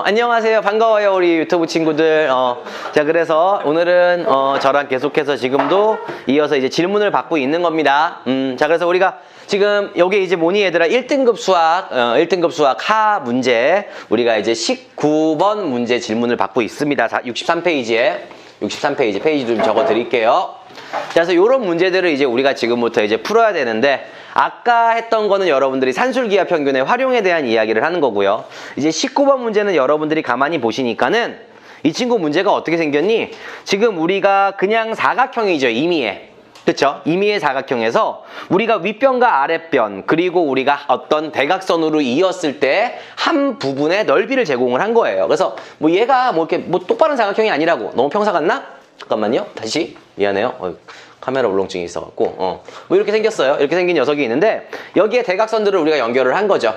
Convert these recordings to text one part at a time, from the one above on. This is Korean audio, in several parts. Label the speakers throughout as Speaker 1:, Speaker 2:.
Speaker 1: 안녕하세요. 반가워요, 우리 유튜브 친구들. 자, 그래서 오늘은 저랑 계속해서 지금도 이어서 이제 질문을 받고 있는 겁니다. 자, 그래서 우리가 지금 여기 이제 뭐니 얘들아 1등급 수학, 1등급 수학 하 문제 우리가 이제 19번 문제 질문을 받고 있습니다. 63페이지 페이지 좀 적어 드릴게요. 그래서 이런 문제들을 이제 우리가 지금부터 이제 풀어야 되는데, 아까 했던 거는 여러분들이 산술기하 평균의 활용에 대한 이야기를 하는 거고요. 이제 19번 문제는 여러분들이 가만히 보시니까는 이 친구 문제가 어떻게 생겼니? 지금 우리가 그냥 사각형이죠, 임의의. 그쵸? 임의의 사각형에서 우리가 윗변과 아랫변, 그리고 우리가 어떤 대각선으로 이었을 때 한 부분의 넓이를 제공을 한 거예요. 그래서 뭐 얘가 뭐 이렇게 뭐 똑바른 사각형이 아니라고. 너무 평사 같나? 잠깐만요. 다시. 미안해요. 카메라 울렁증이 있어갖고. 뭐 이렇게 생겼어요. 이렇게 생긴 녀석이 있는데, 여기에 대각선들을 우리가 연결을 한 거죠.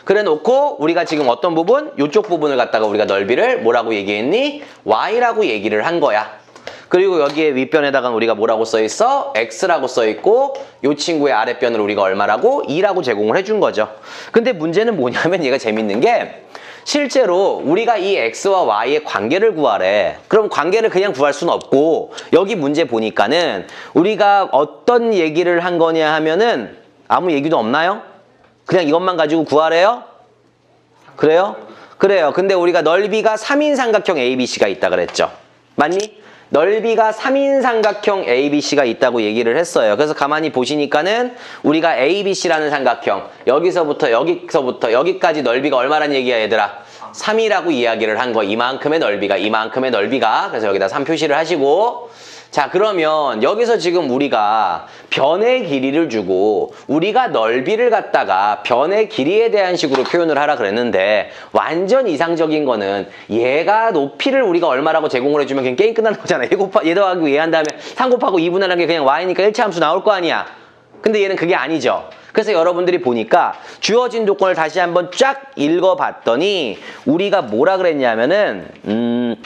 Speaker 1: 그래 놓고 우리가 지금 어떤 부분? 이쪽 부분을 갖다가 우리가 넓이를 뭐라고 얘기했니? Y라고 얘기를 한 거야. 그리고 여기에 윗변에다가 우리가 뭐라고 써있어? X라고 써있고, 이 친구의 아랫변을 우리가 얼마라고? 2라고 제공을 해준 거죠. 근데 문제는 뭐냐면 얘가 재밌는 게, 실제로 우리가 이 X와 Y의 관계를 구하래. 그럼 관계를 그냥 구할 수는 없고, 여기 문제 보니까는 우리가 어떤 얘기를 한 거냐 하면은 아무 얘기도 없나요? 그냥 이것만 가지고 구하래요? 그래요? 그래요. 근데 우리가 넓이가 3인 삼각형 ABC가 있다 그랬죠. 맞니? 넓이가 3인 삼각형 ABC가 있다고 얘기를 했어요. 그래서 가만히 보시니까는 우리가 ABC라는 삼각형, 여기서부터 여기까지 넓이가 얼마란 얘기야 얘들아? 3이라고 이야기를 한 거. 이만큼의 넓이가. 그래서 여기다 3 표시를 하시고, 자, 그러면 여기서 지금 우리가 변의 길이를 주고 우리가 넓이를 갖다가 변의 길이에 대한 식으로 표현을 하라 그랬는데, 완전 이상적인 거는 얘가 높이를 우리가 얼마라고 제공을 해주면 그냥 게임 끝나는 거잖아. 얘 더하기 얘 한 다음에 3 곱하고 2분의 1한 게 그냥 y니까 1차 함수 나올 거 아니야. 근데 얘는 그게 아니죠. 그래서 여러분들이 보니까 주어진 조건을 다시 한번 쫙 읽어봤더니 우리가 뭐라 그랬냐면은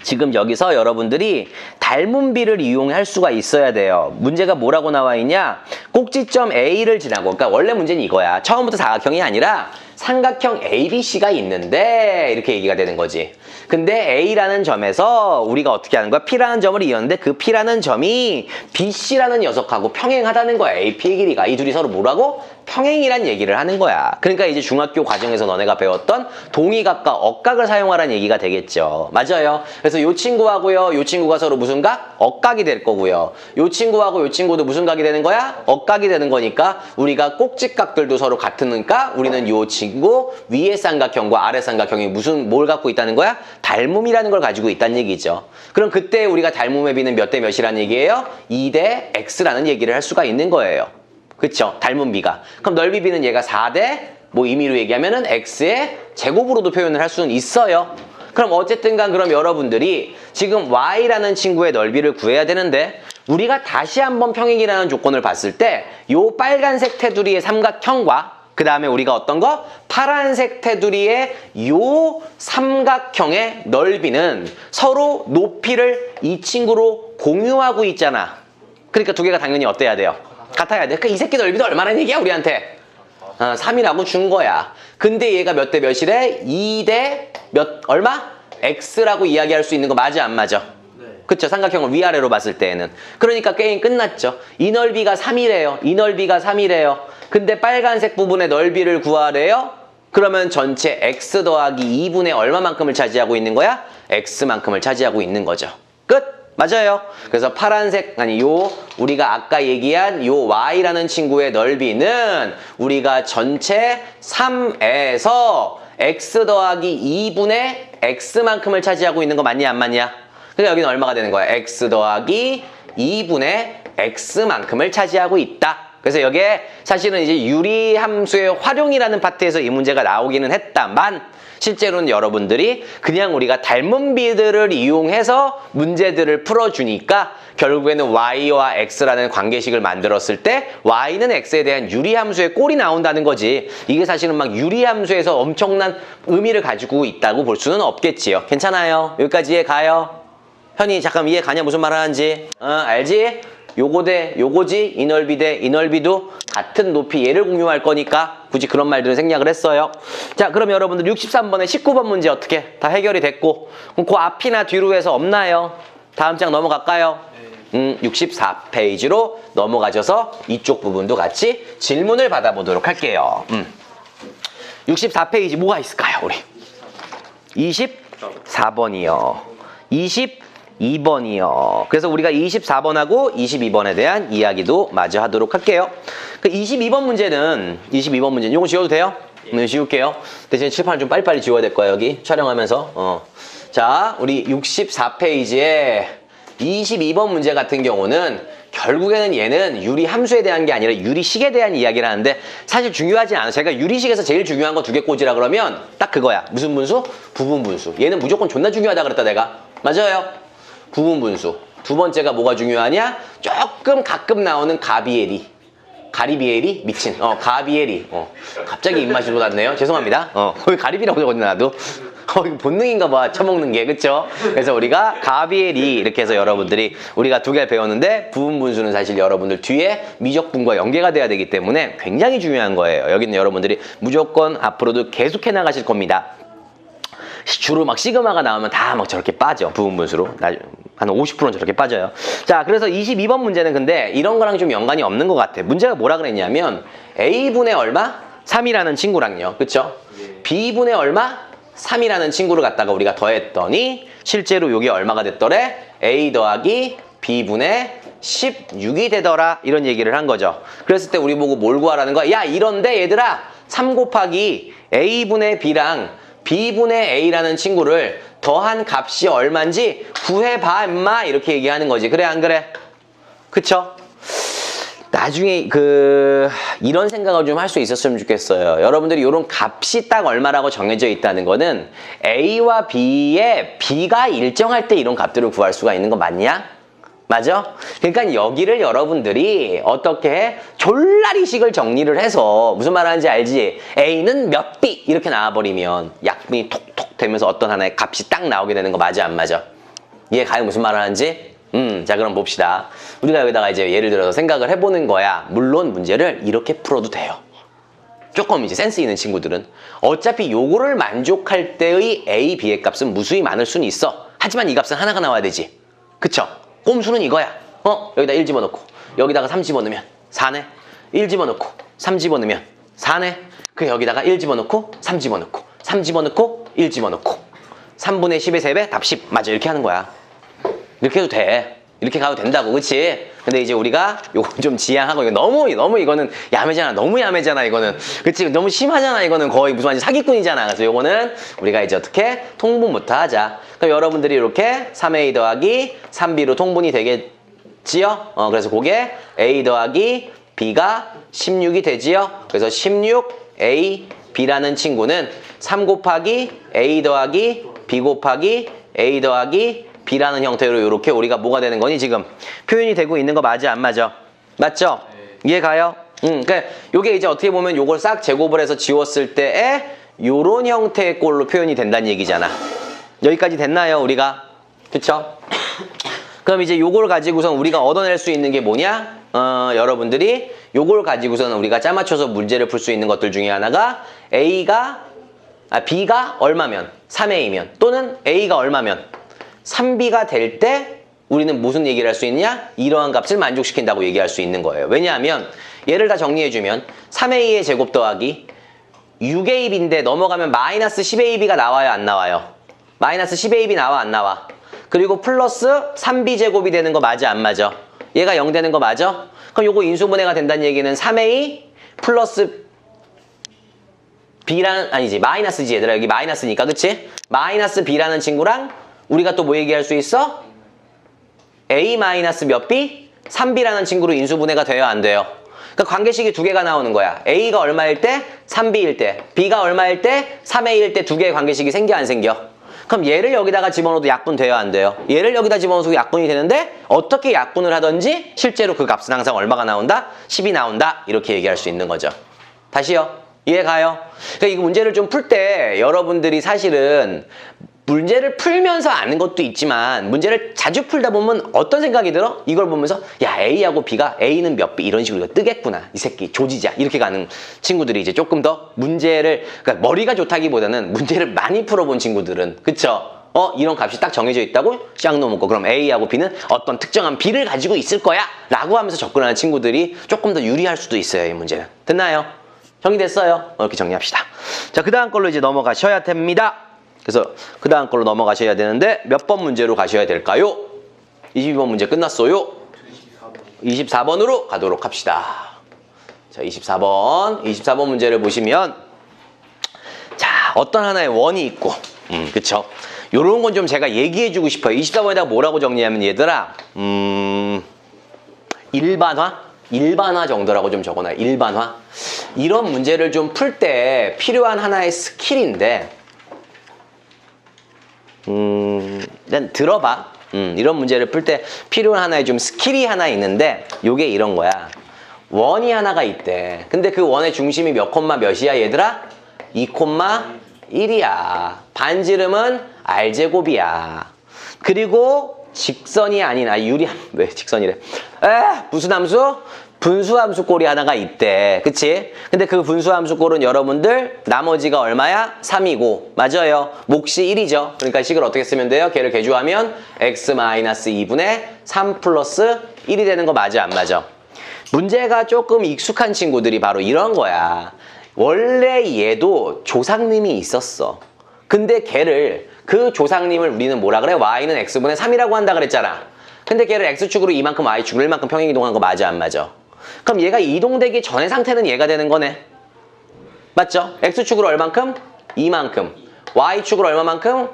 Speaker 1: 지금 여기서 여러분들이 닮은비를 이용할 수가 있어야 돼요. 문제가 뭐라고 나와 있냐? 꼭지점 A를 지나고, 그러니까 원래 문제는 이거야. 처음부터 사각형이 아니라 삼각형 ABC가 있는데 이렇게 얘기가 되는 거지. 근데 A라는 점에서 우리가 어떻게 하는 거야? P라는 점을 이었는데 그 P라는 점이 BC라는 녀석하고 평행하다는 거야. AP의 길이가. 이 둘이 서로 뭐라고? 평행이란 얘기를 하는 거야. 그러니까 이제 중학교 과정에서 너네가 배웠던 동의각과 억각을 사용하라는 얘기가 되겠죠. 맞아요. 그래서 요 친구하고요, 요 친구가 서로 무슨 각? 억각이 될 거고요. 요 친구하고 요 친구도 무슨 각이 되는 거야? 억각이 되는 거니까 우리가 꼭지각들도 서로 같으니까 우리는 요 친구 위의 삼각형과 아래 삼각형이 뭘 갖고 있다는 거야? 닮음이라는 걸 가지고 있다는 얘기죠. 그럼 그때 우리가 닮음의 비는 몇 대 몇이라는 얘기예요? 2대 X라는 얘기를 할 수가 있는 거예요. 그쵸? 닮은 비가. 그럼 넓이 비는 얘가 4대 뭐 임의로 얘기하면은 X의 제곱으로도 표현을 할 수는 있어요. 그럼 어쨌든 간 그럼 여러분들이 지금 Y라는 친구의 넓이를 구해야 되는데, 우리가 다시 한번 평행이라는 조건을 봤을 때 요 빨간색 테두리의 삼각형과 그 다음에 우리가 어떤 거? 파란색 테두리의 요 삼각형의 넓이는 서로 높이를 이 친구로 공유하고 있잖아. 그러니까 두 개가 당연히 어때야 돼요? 같아야 돼. 그러니까 이 새끼 넓이도 얼마나 얘기야 우리한테? 3이라고 준 거야. 근데 얘가 몇 대 몇이래? 2대 얼마? X라고 이야기할 수 있는 거 맞아 안 맞아? 네. 그쵸? 삼각형을 위아래로 봤을 때에는. 그러니까 게임 끝났죠. 이 넓이가 3이래요. 근데 빨간색 부분의 넓이를 구하래요? 그러면 전체 X 더하기 2분의 얼마만큼을 차지하고 있는 거야? X만큼을 차지하고 있는 거죠. 끝! 맞아요. 그래서 파란색, 우리가 아까 얘기한 요 Y라는 친구의 넓이는 우리가 전체 3에서 X 더하기 2분의 X만큼을 차지하고 있는 거 맞냐 안 맞냐? 그러니까 여기는 얼마가 되는 거야? X 더하기 2분의 X만큼을 차지하고 있다. 그래서 여기에 사실은 이제 유리함수의 활용이라는 파트에서 이 문제가 나오기는 했다만, 실제로는 여러분들이 그냥 우리가 닮은 비들을 이용해서 문제들을 풀어주니까 결국에는 Y와 X라는 관계식을 만들었을 때 Y는 X에 대한 유리함수의 꼴이 나온다는 거지. 이게 사실은 막 유리함수에서 엄청난 의미를 가지고 있다고 볼 수는 없겠지요. 괜찮아요? 여기까지 이해 가요? 현이 잠깐 이해 가냐? 무슨 말 하는지? 알지? 요거 대 요거지. 이 넓이 대 이 넓이도 같은 높이 얘를 공유할 거니까 굳이 그런 말들은 생략을 했어요. 자, 그럼 여러분들 63번에 19번 문제 어떻게 다 해결이 됐고, 그럼 그 앞이나 뒤로 해서 없나요? 다음 장 넘어갈까요? 64페이지로 넘어가셔서 이쪽 부분도 같이 질문을 받아보도록 할게요. 64페이지 뭐가 있을까요, 우리? 24번이요. 22번이요. 그래서 우리가 24번하고 22번에 대한 이야기도 마저 하도록 할게요. 그 22번 문제는 이거 지워도 돼요? 네, 지울게요. 대신 칠판을 좀 빨리빨리 지워야 될 거예요, 여기 촬영하면서. 자, 우리 64페이지에 22번 문제 같은 경우는 결국에는 얘는 유리함수에 대한 게 아니라 유리식에 대한 이야기를 하는데 사실 중요하지 않아요. 제가 유리식에서 제일 중요한 거 두 개 꽂으라 그러면 딱 그거야. 무슨 분수? 부분분수. 얘는 무조건 존나 중요하다 그랬다 내가. 맞아요. 부분분수. 두 번째가 뭐가 중요하냐? 조금 가끔 나오는 가비에리. 가리비에리? 미친. 가비에리. 갑자기 입맛이 돋았네요. 죄송합니다. 거기 가리비라고 적었네, 나도. 이거 본능인가 봐, 처먹는 게. 그쵸? 그래서 우리가 가비에리 이렇게 해서 여러분들이 우리가 두 개를 배웠는데 부분분수는 사실 여러분들 뒤에 미적분과 연계가 돼야 되기 때문에 굉장히 중요한 거예요. 여기는 여러분들이 무조건 앞으로도 계속해 나가실 겁니다. 주로 막 시그마가 나오면 다 막 저렇게 빠져, 부분분수로. 한 50%는 저렇게 빠져요. 자, 그래서 22번 문제는 근데 이런 거랑 좀 연관이 없는 것 같아. 문제가 뭐라 그랬냐면 A분의 얼마? 3이라는 친구랑요. 그쵸? B분의 얼마? 3이라는 친구를 갖다가 우리가 더했더니 실제로 이게 얼마가 됐더래? A 더하기 B분의 16이 되더라. 이런 얘기를 한 거죠. 그랬을 때 우리 보고 뭘 구하라는 거야? 야, 이런데 얘들아 3 곱하기 A분의 B랑 B분의 A라는 친구를 더한 값이 얼만지 구해봐 임마, 이렇게 얘기하는 거지. 그래 안 그래? 그쵸? 나중에 이런 생각을 좀 할 수 있었으면 좋겠어요. 여러분들이 이런 값이 딱 얼마라고 정해져 있다는 거는 A와 B의 B가 일정할 때 이런 값들을 구할 수가 있는 거 맞냐? 맞아? 그러니까 여기를 여러분들이 어떻게 해? 졸라리식을 정리를 해서 무슨 말 하는지 알지? A는 몇 B 이렇게 나와버리면 약분이 톡톡 되면서 어떤 하나의 값이 딱 나오게 되는 거 맞아 안 맞아? 이해 가요? 무슨 말을 하는지? 자, 그럼 봅시다. 우리가 여기다가 이제 예를 들어서 생각을 해보는 거야. 물론 문제를 이렇게 풀어도 돼요. 조금 이제 센스 있는 친구들은 어차피 요거를 만족할 때의 A, B의 값은 무수히 많을 수는 있어. 하지만 이 값은 하나가 나와야 되지. 그쵸? 꼼수는 이거야. 여기다 1 집어넣고 여기다가 3 집어넣으면 4네. 1 집어넣고 3 집어넣으면 4네. 그 여기다가 1 집어넣고 3 집어넣고 3 집어넣고 1 집어넣고 3분의 10의 3배 답 10. 맞아, 이렇게 하는 거야. 이렇게 해도 돼. 이렇게 가도 된다고, 그치? 근데 이제 우리가 요건 좀 지양하고, 이거 너무 이거는 야매잖아. 너무 야매잖아, 이거는. 그치? 너무 심하잖아, 이거는. 거의 무슨 완전 사기꾼이잖아. 그래서 요거는 우리가 이제 어떻게? 통분부터 하자. 그럼 여러분들이 이렇게 3A 더하기 3B로 통분이 되겠지요? 그래서 그게 A 더하기 B가 16이 되지요? 그래서 16A, B라는 친구는 3 곱하기 A 더하기 B 곱하기 A 더하기 B라는 형태로 이렇게 우리가 뭐가 되는 거니 지금 표현이 되고 있는 거 맞아 안 맞아? 맞죠? 네. 이해 가요? 그러니까 요게 이제 어떻게 보면 요걸 싹 제곱을 해서 지웠을 때에 요런 형태의 꼴로 표현이 된다는 얘기잖아. 여기까지 됐나요, 우리가? 그쵸? 그럼 이제 요걸 가지고선 우리가 얻어낼 수 있는 게 뭐냐? 여러분들이 요걸 가지고선 우리가 짜맞춰서 문제를 풀 수 있는 것들 중에 하나가 B가 얼마면 3A면 또는 A가 얼마면 3B가 될 때 우리는 무슨 얘기를 할 수 있냐? 이러한 값을 만족시킨다고 얘기할 수 있는 거예요. 왜냐하면 얘를 다 정리해주면 3A의 제곱 더하기 6AB인데 넘어가면 마이너스 10AB가 나와요, 안 나와요? 마이너스 10AB 나와, 안 나와? 그리고 플러스 3B 제곱이 되는 거 맞아, 안 맞아? 얘가 0 되는 거 맞아? 그럼 요거 인수분해가 된다는 얘기는 3A 플러스 B라는, 아니지, 마이너스지 얘들아. 여기 마이너스니까, 그치? 마이너스 B라는 친구랑 우리가 또 뭐 얘기할 수 있어? A 마이너스 몇 B? 3B라는 친구로 인수분해가 돼요, 안 돼요? 그러니까 관계식이 두 개가 나오는 거야. A가 얼마일 때? 3B일 때. B가 얼마일 때? 3A일 때 두 개의 관계식이 생겨, 안 생겨? 그럼 얘를 여기다가 집어넣어도 약분 돼요, 안 돼요? 얘를 여기다 집어넣어도 약분이 되는데 어떻게 약분을 하든지 실제로 그 값은 항상 얼마가 나온다? 10이 나온다. 이렇게 얘기할 수 있는 거죠. 다시요. 이해 가요? 그러니까 이 문제를 좀 풀 때 여러분들이 사실은 문제를 풀면서 아는 것도 있지만 문제를 자주 풀다 보면 어떤 생각이 들어? 이걸 보면서 야 A하고 B가 A는 몇 B 이런 식으로 뜨겠구나. 이 새끼 조지자 이렇게 가는 친구들이 이제 조금 더 문제를 그러니까 머리가 좋다기보다는 문제를 많이 풀어본 친구들은 그쵸? 이런 값이 딱 정해져 있다고 쫙 놓고 그럼 A하고 B는 어떤 특정한 B를 가지고 있을 거야 라고 하면서 접근하는 친구들이 조금 더 유리할 수도 있어요. 이 문제는. 됐나요? 정리됐어요? 이렇게 정리합시다. 자, 그 다음 걸로 이제 넘어가셔야 됩니다. 그래서 그 다음 걸로 넘어가셔야 되는데 몇 번 문제로 가셔야 될까요? 22번 문제 끝났어요. 24번으로 가도록 합시다. 자, 24번 문제를 보시면 자, 어떤 하나의 원이 있고 그쵸? 요런 건 좀 제가 얘기해주고 싶어요. 24번에다가 뭐라고 정리하면 얘들아 일반화 정도라고 좀 적어놔요. 일반화. 이런 문제를 좀 풀 때 필요한 하나의 스킬인데 일단 들어봐. 이런 문제를 풀 때 필요한 하나의 좀 스킬이 하나 있는데 요게 이런 거야. 원이 하나가 있대. 근데 그 원의 중심이 몇 콤마 몇이야 얘들아? 2,1이야. 반지름은 R제곱이야. 그리고 직선이 아닌 유리함 왜 직선이래? 무슨 함수? 분수함수 꼴이 하나가 있대. 그치? 근데 그 분수함수 꼴은 여러분들 나머지가 얼마야? 3이고 맞아요. 몫이 1이죠. 그러니까 식을 어떻게 쓰면 돼요? 걔를 개조하면 x-2분의 3 플러스 1이 되는 거 맞아 안 맞아? 문제가 조금 익숙한 친구들이 바로 이런 거야. 원래 얘도 조상님이 있었어. 근데 걔를 그 조상님을 우리는 뭐라 그래? y는 x분의 3이라고 한다 그랬잖아. 근데 걔를 x축으로 이만큼 y축으로 1만큼 평행 이동한 거 맞아 안 맞아? 그럼 얘가 이동되기 전의 상태는 얘가 되는 거네. 맞죠? x축으로 얼만큼? 2만큼. y축으로 얼마만큼?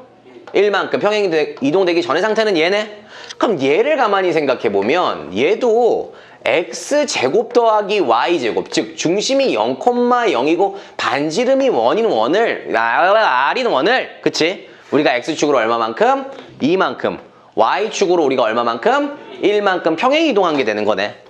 Speaker 1: 1만큼. 평행 이동되기 전의 상태는 얘네. 그럼 얘를 가만히 생각해보면 얘도 x제곱 더하기 y제곱 즉 중심이 0,0이고 반지름이 원인 원을 r인 원을 그치? 우리가 x축으로 얼마만큼? 2만큼. y축으로 우리가 얼마만큼? 1만큼 평행 이동한 게 되는 거네.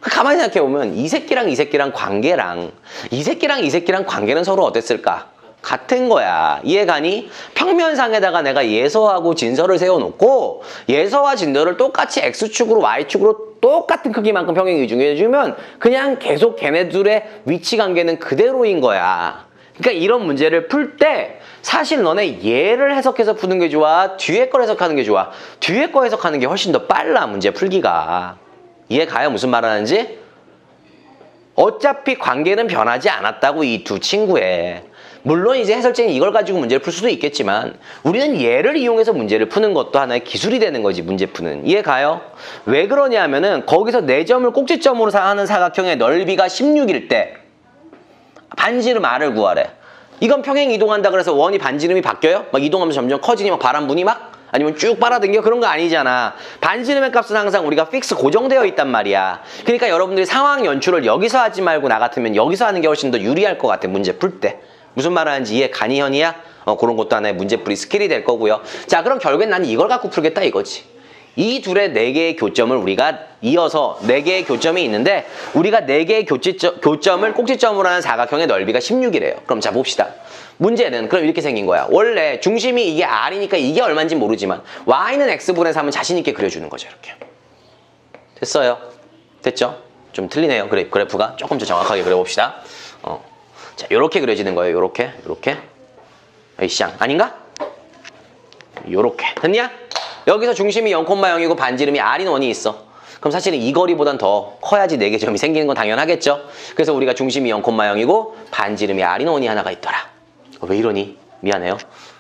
Speaker 1: 가만히 생각해보면 이 새끼랑 이 새끼랑 관계랑 이 새끼랑 관계는 서로 어땠을까? 같은 거야. 이해가니? 평면상에다가 내가 예서하고 진서를 세워놓고 예서와 진서를 똑같이 x축으로 y축으로 똑같은 크기만큼 평행 이동해주면 그냥 계속 걔네들의 위치 관계는 그대로인 거야. 그러니까 이런 문제를 풀 때 사실 너네 얘를 해석해서 푸는 게 좋아? 뒤에 걸 해석하는 게 좋아? 뒤에 거 해석하는 게 훨씬 더 빨라 문제 풀기가. 이해가요? 무슨 말 하는지? 어차피 관계는 변하지 않았다고 이 두 친구의. 물론 이제 해설자는 이걸 가지고 문제를 풀 수도 있겠지만 우리는 얘를 이용해서 문제를 푸는 것도 하나의 기술이 되는 거지 문제 푸는. 이해가요? 왜 그러냐면은 거기서 4점을 꼭지점으로 하는 사각형의 넓이가 16일 때 반지름 R을 구하래. 이건 평행 이동한다 그래서 원이 반지름이 바뀌어요? 막 이동하면서 점점 커지니 막 바람분이 막? 아니면 쭉 빨아당겨? 그런 거 아니잖아. 반지름의 값은 항상 우리가 픽스 고정되어 있단 말이야. 그러니까 여러분들이 상황 연출을 여기서 하지 말고 나 같으면 여기서 하는 게 훨씬 더 유리할 것 같아. 문제 풀 때. 무슨 말 하는지 이해 가니 현이야? 그런 것도 하나의 문제풀이 스킬이 될 거고요. 자, 그럼 결국엔 나는 이걸 갖고 풀겠다 이거지. 이 둘의 4개의 교점을 우리가 이어서 4개의 교점이 있는데 우리가 4개의 교점을 꼭지점으로 하는 사각형의 넓이가 16이래요. 그럼 자 봅시다. 문제는 그럼 이렇게 생긴 거야. 원래 중심이 이게 R이니까 이게 얼마인지 모르지만 Y는 X분의 3은 자신 있게 그려주는 거죠. 이렇게. 됐어요? 됐죠? 좀 틀리네요. 그래프가. 조금 더 정확하게 그려봅시다. 자, 요렇게 그려지는 거예요. 요렇게. 에이쌍. 아닌가? 요렇게. 됐냐? 여기서 중심이 0,0이고 반지름이 R인 원이 있어. 그럼 사실은 이 거리보단 더 커야지 4개 점이 생기는 건 당연하겠죠? 그래서 우리가 중심이 0,0이고 반지름이 R인 원이 하나가 있더라. 왜 이러니? 미안해요.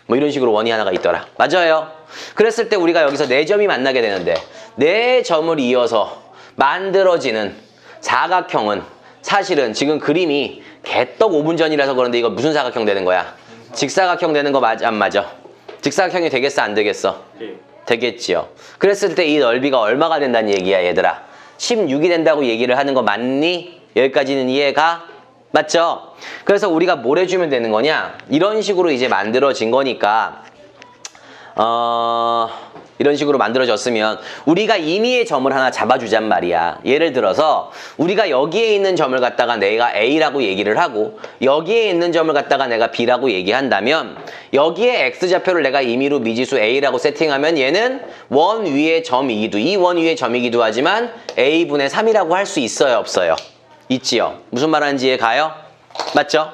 Speaker 1: 뭐 이런 식으로 원이 하나가 있더라. 맞아요. 그랬을 때 우리가 여기서 4점이 만나게 되는데 4점을 이어서 만들어지는 사각형은 사실은 지금 그림이 개떡 5분 전이라서 그런데 이거 무슨 사각형 되는 거야? 직사각형 되는 거 맞아 안 맞아? 직사각형이 되겠어 안 되겠어?
Speaker 2: 네.
Speaker 1: 되겠지요. 그랬을 때 이 넓이가 얼마가 된다는 얘기야 얘들아. 16이 된다고 얘기를 하는 거 맞니? 여기까지는 이해가? 맞죠? 그래서 우리가 뭘 해주면 되는 거냐? 이런 식으로 이제 만들어진 거니까 이런 식으로 만들어졌으면 우리가 임의의 점을 하나 잡아주잔 말이야. 예를 들어서 우리가 여기에 있는 점을 갖다가 내가 A라고 얘기를 하고 여기에 있는 점을 갖다가 내가 B라고 얘기한다면 여기에 X좌표를 내가 임의로 미지수 A라고 세팅하면 얘는 원 위의 점이기도 이 원 위의 점이기도 하지만 A분의 3이라고 할 수 있어요 없어요? 있지요. 무슨 말하는지 이해 가요? 맞죠?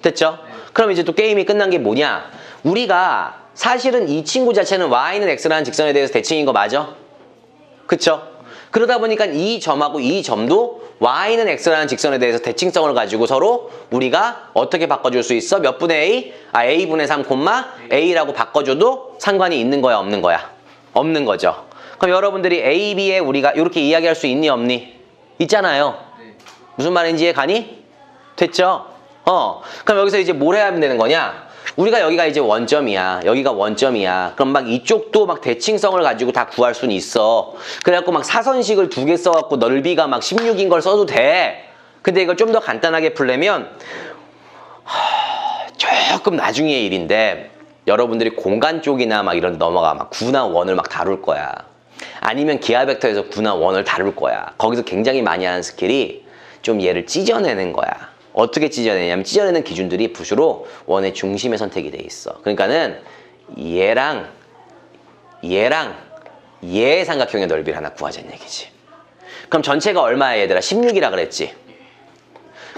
Speaker 1: 됐죠? 그럼 이제 또 게임이 끝난 게 뭐냐? 우리가 사실은 이 친구 자체는 y는 x라는 직선에 대해서 대칭인 거 맞아? 그쵸? 그러다 보니까 이 점하고 이 점도 y는 x라는 직선에 대해서 대칭성을 가지고 서로 우리가 어떻게 바꿔줄 수 있어? 몇 분의 a? a분의 3, a라고 바꿔줘도 상관이 있는 거야 없는 거야? 없는 거죠. 그럼 여러분들이 a, b에 우리가 이렇게 이야기할 수 있니 없니? 있잖아요. 무슨 말인지 이해 가니? 됐죠? 그럼 여기서 이제 뭘 해야 되는 거냐? 우리가 여기가 이제 원점이야. 여기가 원점이야. 그럼 막 이쪽도 막 대칭성을 가지고 다 구할 수는 있어. 그래갖고 막 사선식을 2개 써갖고 넓이가 막 16인 걸 써도 돼. 근데 이걸 좀 더 간단하게 풀려면 조금 나중의 일인데 여러분들이 공간 쪽이나 막 이런 데 넘어가 막 구나 원을 막 다룰 거야. 아니면 기하 벡터에서 구나 원을 다룰 거야. 거기서 굉장히 많이 하는 스킬이 좀 얘를 찢어내는 거야. 어떻게 찢어내냐면 찢어내는 기준들이 부수로 원의 중심에 선택이 돼 있어. 그러니까는 얘랑 얘의 삼각형의 넓이를 하나 구하자는 얘기지. 그럼 전체가 얼마야 얘들아? 16이라 그랬지.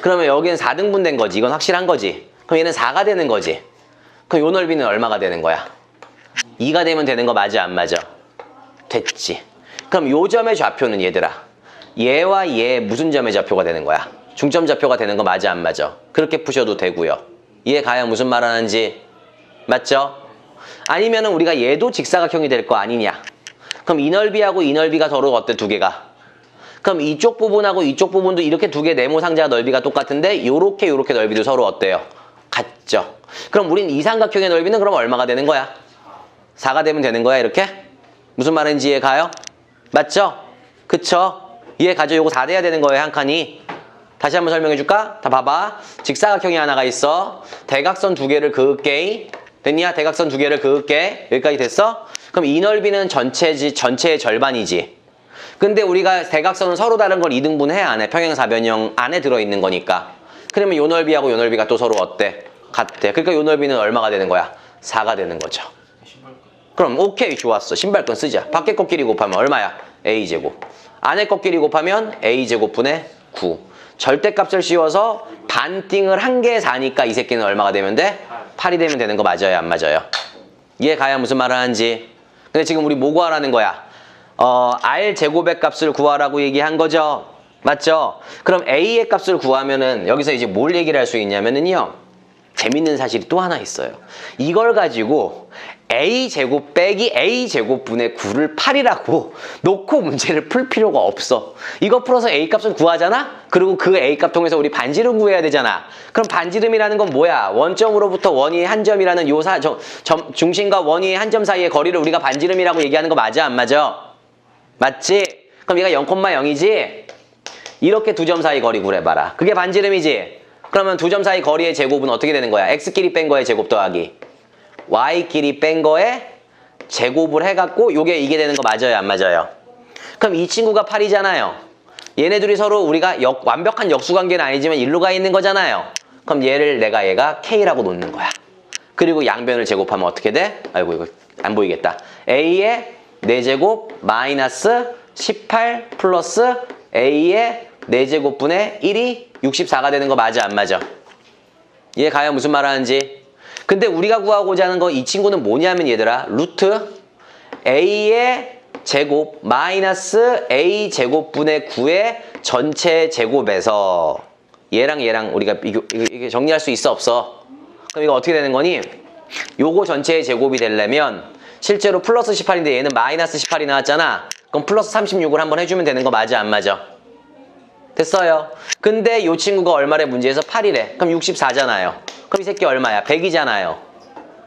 Speaker 1: 그러면 여기는 4등분 된 거지. 이건 확실한 거지. 그럼 얘는 4가 되는 거지. 그럼 요 넓이는 얼마가 되는 거야? 2가 되면 되는 거 맞아 안 맞아? 됐지. 그럼 요 점의 좌표는 얘들아 얘와 얘 무슨 점의 좌표가 되는 거야? 중점 좌표가 되는 거 맞아 안 맞아? 그렇게 푸셔도 되고요. 이해 가요? 무슨 말 하는지? 맞죠? 아니면은 우리가 얘도 직사각형이 될 거 아니냐? 그럼 이 넓이하고 이 넓이가 서로 어때? 두 개가? 그럼 이쪽 부분하고 이쪽 부분도 이렇게 두 개 네모 상자 넓이가 똑같은데 요렇게 넓이도 서로 어때요? 같죠? 그럼 우린 이 삼각형의 넓이는 그럼 얼마가 되는 거야? 4가 되면 되는 거야 이렇게? 무슨 말인지 이해 가요? 맞죠? 그쵸? 이해 가죠? 요거 4 돼야 되는 거예요 한 칸이. 다시 한번 설명해 줄까? 다 봐봐. 직사각형이 하나가 있어. 대각선 2개를 그을게. 됐냐? 대각선 2개를 그을게. 여기까지 됐어? 그럼 이 넓이는 전체의 절반이지. 근데 우리가 대각선은 서로 다른 걸 2등분 해 안 해? 평행사변형 안에 들어있는 거니까. 그러면 요 넓이하고 요 넓이가 또 서로 어때? 같대. 그러니까 요 넓이는 얼마가 되는 거야? 4가 되는 거죠. 그럼 오케이 좋았어. 신발끈 쓰자. 밖에 것끼리 곱하면 얼마야? a제곱. 안에 것끼리 곱하면 a제곱분의 9. 절대값을 씌워서 반띵을 한 개에 4니까 이 새끼는 얼마가 되면 돼? 8이 되면 되는 거 맞아요? 안 맞아요? 이해 가야 무슨 말을 하는지. 근데 지금 우리 뭐 구하라는 거야? R제곱의 값을 구하라고 얘기한 거죠? 맞죠? 그럼 A의 값을 구하면은 여기서 이제 뭘 얘기를 할 수 있냐면은요. 재밌는 사실이 또 하나 있어요. 이걸 가지고 A제곱 빼기 A제곱분의 9를 8이라고 놓고 문제를 풀 필요가 없어. 이거 풀어서 A값을 구하잖아? 그리고 그 A값 통해서 우리 반지름 구해야 되잖아. 그럼 반지름이라는 건 뭐야? 원점으로부터 원위의 한 점이라는 요 중심과 원위의 한 점 사이의 거리를 우리가 반지름이라고 얘기하는 거 맞아? 안 맞아? 맞지? 그럼 얘가 0,0이지? 이렇게 두 점 사이 거리 구해봐라. 그게 반지름이지? 그러면 두 점 사이 거리의 제곱은 어떻게 되는 거야? X끼리 뺀 거의 제곱 더하기 Y끼리 뺀 거에 제곱을 해갖고 이게 되는 거 맞아요? 안 맞아요? 그럼 이 친구가 8이잖아요. 얘네들이 서로 우리가 완벽한 역수관계는 아니지만 일로 가 있는 거잖아요. 그럼 얘가 K라고 놓는 거야. 그리고 양변을 제곱하면 어떻게 돼? 아이고 이거 안 보이겠다. A의 4제곱 마이너스 18 플러스 A의 4제곱분의 1이 64가 되는 거 맞아? 안 맞아? 이해 가요? 무슨 말 하는지? 근데 우리가 구하고자 하는 거 이 친구는 뭐냐면 얘들아 루트 A의 제곱 마이너스 A 제곱분의 9의 전체 제곱에서 얘랑 우리가 이게 정리할 수 있어 없어? 그럼 이거 어떻게 되는 거니? 요거 전체의 제곱이 되려면 실제로 플러스 18인데 얘는 마이너스 18이 나왔잖아. 그럼 플러스 36을 한번 해주면 되는 거 맞아? 안 맞아? 됐어요. 근데 요 친구가 얼마래 문제에서 8이래. 그럼 64잖아요. 그럼 이 새끼 얼마야? 100이잖아요.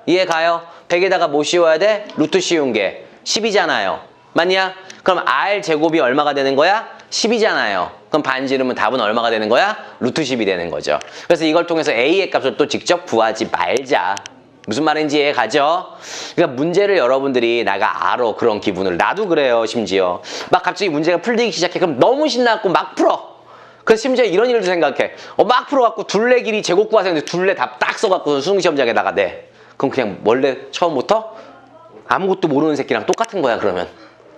Speaker 1: 이해 가요? 100에다가 뭐 씌워야 돼? 루트 씌운 게 10이잖아요. 맞냐? 그럼 R제곱이 얼마가 되는 거야? 10이잖아요. 그럼 반지름은 답은 얼마가 되는 거야? 루트 10이 되는 거죠. 그래서 이걸 통해서 A의 값을 또 직접 구하지 말자. 무슨 말인지 이해 가죠? 그러니까 문제를 여러분들이 내가 알아 그런 기분을. 나도 그래요 심지어. 막 갑자기 문제가 풀리기 시작해. 그럼 너무 신나고 막 풀어. 그래서 심지어 이런 일도 생각해. 막 풀어갖고 둘레 길이 제곱 구하세요. 둘레 답 딱 써갖고 수능시험장에다가 내. 그럼 그냥 원래 처음부터 아무것도 모르는 새끼랑 똑같은 거야 그러면.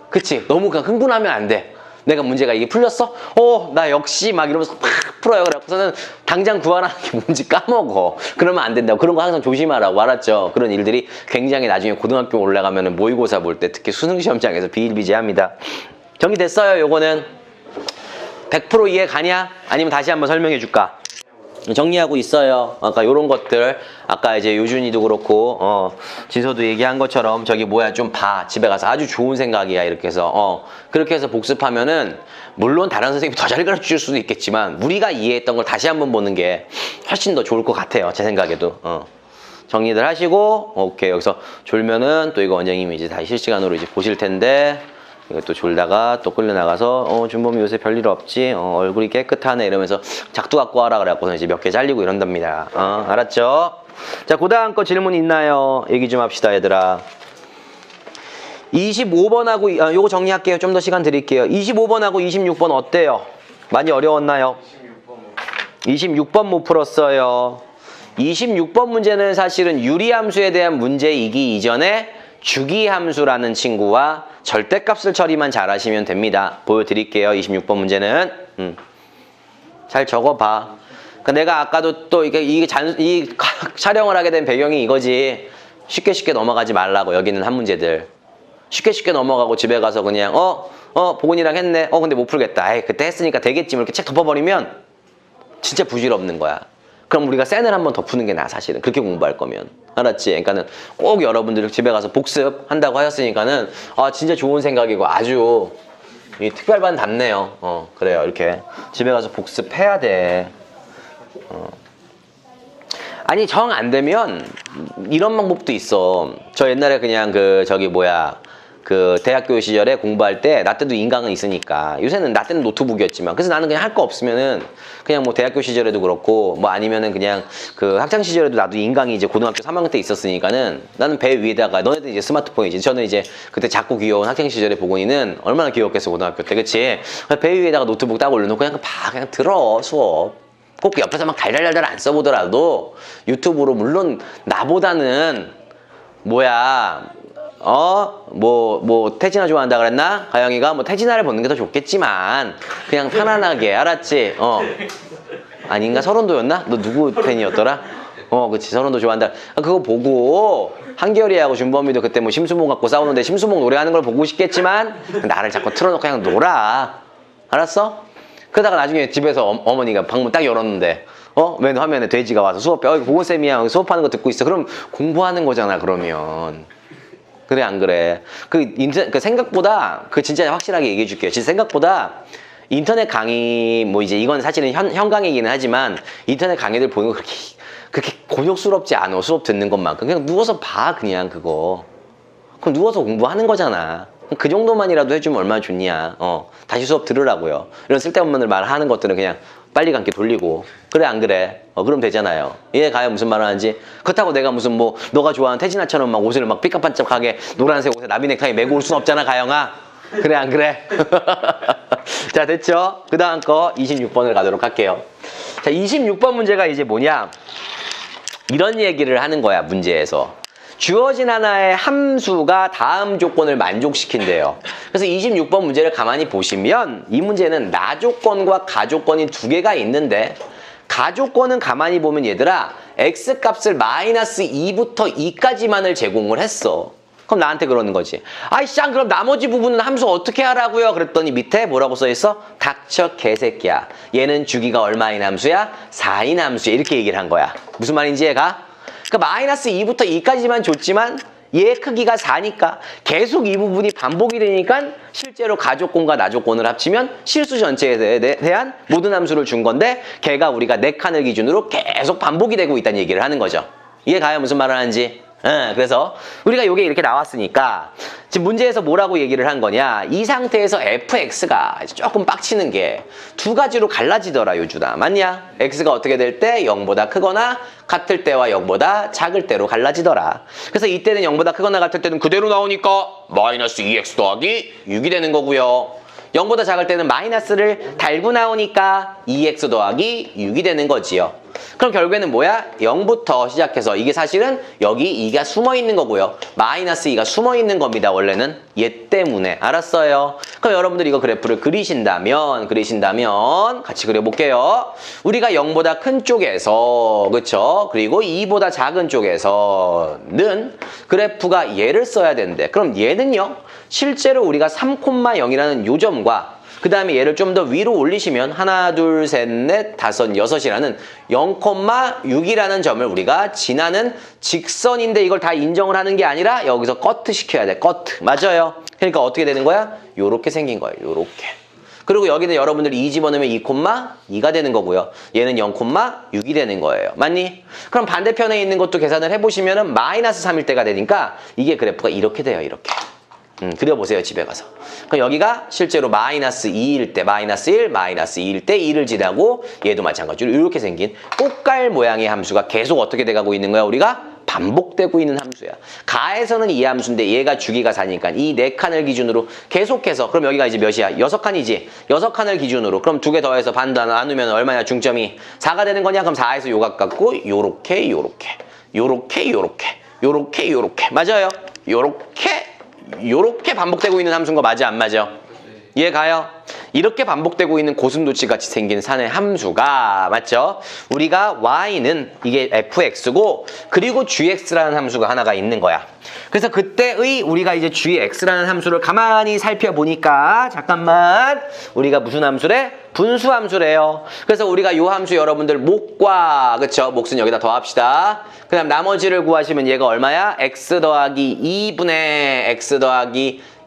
Speaker 1: 그치? 너무 그냥 흥분하면 안 돼. 내가 문제가 이게 풀렸어? 나 역시 막 이러면서 막 풀어요. 그래갖고서는 당장 구하라는 게 뭔지 까먹어. 그러면 안 된다고. 그런 거 항상 조심하라고. 알았죠? 그런 일들이 굉장히 나중에 고등학교 올라가면 모의고사 볼 때 특히 수능시험장에서 비일비재합니다. 정리됐어요 요거는? 100% 이해 가냐? 아니면 다시 한번 설명해 줄까? 정리하고 있어요. 아까 요런 것들, 아까 이제 요준이도 그렇고, 진서도 얘기한 것처럼, 저기 뭐야, 좀 봐. 집에 가서 아주 좋은 생각이야. 이렇게 해서, 그렇게 해서 복습하면은, 물론 다른 선생님이 더 잘 가르쳐 줄 수도 있겠지만, 우리가 이해했던 걸 다시 한번 보는 게 훨씬 더 좋을 것 같아요. 제 생각에도. 정리들 하시고, 오케이. 여기서 졸면은 또 이거 원장님이 이제 다시 실시간으로 이제 보실 텐데, 이거 또 졸다가 또 끌려나가서 준범이 요새 별일 없지? 얼굴이 깨끗하네 이러면서 작두 갖고 와라 그래갖고 이제 몇 개 잘리고 이런답니다. 알았죠? 자, 그 다음 거 질문 있나요? 얘기 좀 합시다 얘들아. 25번하고 요거 정리할게요. 좀 더 시간 드릴게요. 25번하고 26번 어때요? 많이 어려웠나요? 26번 못 풀었어요. 26번 문제는 사실은 유리함수에 대한 문제이기 이전에 주기함수라는 친구와 절대값을 처리만 잘하시면 됩니다. 보여드릴게요. 26번 문제는 잘 적어봐. 그러니까 내가 아까도 또 이 촬영을 하게 된 배경이 이거지. 쉽게 넘어가지 말라고. 여기는 한 문제들 쉽게 넘어가고 집에 가서 그냥 보건이랑 했네. 근데 못 풀겠다. 그때 했으니까 되겠지. 이렇게 책 덮어버리면 진짜 부질없는 거야. 그럼 우리가 센을 한번 더 푸는 게 나아 사실은. 그렇게 공부할 거면. 알았지? 그러니까는 꼭 여러분들 집에 가서 복습한다고 하셨으니까는 진짜 좋은 생각이고 아주 이 특별반답네요. 그래요. 이렇게 집에 가서 복습해야 돼. 아니 정 안 되면 이런 방법도 있어. 저 옛날에 그냥 그 대학교 시절에 공부할 때 나 때도 인강은 있으니까 요새는 나 때는 노트북이었지만 그래서 나는 그냥 할 거 없으면은 그냥 뭐 대학교 시절에도 그렇고 뭐 아니면은 그냥 그 학창 시절에도 나도 인강이 이제 고등학교 3학년 때 있었으니까는 나는 배 위에다가 너네들 이제 스마트폰이지 저는 이제 그때 작고 귀여운 학창 시절의 보건이는 얼마나 귀엽겠어 고등학교 때 그치? 배 위에다가 노트북 딱 올려놓고 그냥 그냥 들어 수업. 꼭 옆에서 막 달달달달 안 써보더라도 유튜브로 물론 나보다는 태진아 좋아한다 그랬나? 가영이가 뭐 태진아를 보는 게 더 좋겠지만 그냥 편안하게 알았지? 아닌가? 서른도였나? 너 누구 팬이었더라? 그치 서른도 좋아한다. 그거 보고 한결이하고 준범이도 그때 뭐 심수봉 갖고 싸우는데 심수봉 노래하는 걸 보고 싶겠지만 나를 자꾸 틀어놓고 그냥 놀아. 알았어? 그러다가 나중에 집에서 어머니가 방문 딱 열었는데 웬 화면에 돼지가 와서 수업해. 보건쌤이야 수업하는 거 듣고 있어. 그럼 공부하는 거잖아 그러면. 그래 안 그래? 그 생각보다 진짜 확실하게 얘기해 줄게요. 진짜 생각보다 인터넷 강의 뭐 이제 이건 사실은 현 강의이기는 하지만 인터넷 강의들 보는 거 그렇게 곤욕스럽지 않아. 수업 듣는 것만큼 그냥 누워서 봐 그냥 그거. 그럼 누워서 공부하는 거잖아. 그 정도만이라도 해주면 얼마나 좋냐. 다시 수업 들으라고요. 이런 쓸데없는 말 하는 것들은 그냥 빨리 감기 돌리고. 그래 안 그래? 그럼 되잖아요. 이해 가요 무슨 말 하는지? 그렇다고 내가 무슨 너가 좋아하는 태진아처럼 막 옷을 막 삐까반짝하게 노란색 옷에 나비 넥타이 메고 올 순 없잖아 가영아. 그래 안 그래? 자 됐죠? 그 다음 거 26번을 가도록 할게요. 자 26번 문제가 이제 뭐냐? 이런 얘기를 하는 거야 문제에서. 주어진 하나의 함수가 다음 조건을 만족시킨대요. 그래서 26번 문제를 가만히 보시면 이 문제는 나 조건과 가 조건이 두 개가 있는데 가 조건은 가만히 보면 얘들아 x값을 마이너스 2부터 2까지만을 제공을 했어. 그럼 나한테 그러는 거지. 아이씨 그럼 나머지 부분은 함수 어떻게 하라고요? 그랬더니 밑에 뭐라고 써있어? 닥쳐 개새끼야. 얘는 주기가 얼마인 함수야? 4인 함수야. 이렇게 얘기를 한 거야. 무슨 말인지 얘가? 그러니까 마이너스 2부터 2까지만 줬지만 얘의 크기가 4니까 계속 이 부분이 반복이 되니까 실제로 가조건과 나조건을 합치면 실수 전체에 대한 모든 함수를 준 건데 걔가 우리가 4칸을 기준으로 계속 반복이 되고 있다는 얘기를 하는 거죠. 이해 가요? 무슨 말을 하는지? 그래서 우리가 요게 이렇게 나왔으니까 지금 문제에서 뭐라고 얘기를 한 거냐. 이 상태에서 fx가 조금 빡치는 게 두 가지로 갈라지더라, 요준아. 맞냐? x가 어떻게 될 때 0보다 크거나 같을 때와 0보다 작을 때로 갈라지더라. 그래서 이때는 0보다 크거나 같을 때는 그대로 나오니까 마이너스 2x 더하기 6이 되는 거고요. 0보다 작을 때는 마이너스를 달고 나오니까 2x 더하기 6이 되는 거지요. 그럼 결국에는 뭐야? 0부터 시작해서 이게 사실은 여기 2가 숨어 있는 거고요. 마이너스 2가 숨어 있는 겁니다. 원래는 얘 때문에. 알았어요? 그럼 여러분들 이거 그래프를 그리신다면 같이 그려볼게요. 우리가 0보다 큰 쪽에서 그쵸? 그리고 2보다 작은 쪽에서는 그래프가 얘를 써야 되는데 그럼 얘는요? 실제로 우리가 3,0이라는 요 점과 그 다음에 얘를 좀 더 위로 올리시면 하나, 둘, 셋, 넷, 다섯, 6이라는 0,6이라는 점을 우리가 지나는 직선인데 이걸 다 인정을 하는 게 아니라 여기서 커트 시켜야 돼. 커트. 맞아요. 그러니까 어떻게 되는 거야? 요렇게 생긴 거예요. 요렇게. 그리고 여기는 여러분들이 2 집어넣으면 2,2가 되는 거고요. 얘는 0,6이 되는 거예요. 맞니? 그럼 반대편에 있는 것도 계산을 해보시면은 마이너스 3일 때가 되니까 이게 그래프가 이렇게 돼요. 이렇게. 그려보세요. 집에 가서. 그럼 여기가 실제로 마이너스 2일 때 마이너스 1, 마이너스 2일 때 2를 지나고 얘도 마찬가지로 이렇게 생긴 꽃갈 모양의 함수가 계속 어떻게 돼가고 있는 거야? 우리가 반복되고 있는 함수야. 가에서는 이 함수인데 얘가 주기가 4니까 이 4칸을 기준으로 계속해서 그럼 여기가 이제 몇이야? 6칸이지? 6칸을 기준으로 그럼 2개 더해서 반 나누면 얼마냐? 중점이 4가 되는 거냐? 그럼 4에서 요각 갖고 요렇게 맞아요? 요렇게 반복되고 있는 함수인 거 맞아 안 맞아? 이해 가요? 이렇게 반복되고 있는 고슴도치 같이 생긴 산의 함수가 맞죠? 우리가 y는 이게 fx고 그리고 gx라는 함수가 하나가 있는 거야. 그래서 그때의 우리가 이제 gx라는 함수를 가만히 살펴보니까 잠깐만 우리가 무슨 함수래? 분수 함수래요. 그래서 우리가 요 함수 여러분들 목과 그쵸? 몫은 여기다 더합시다. 그 다음 나머지를 구하시면 얘가 얼마야? x 더하기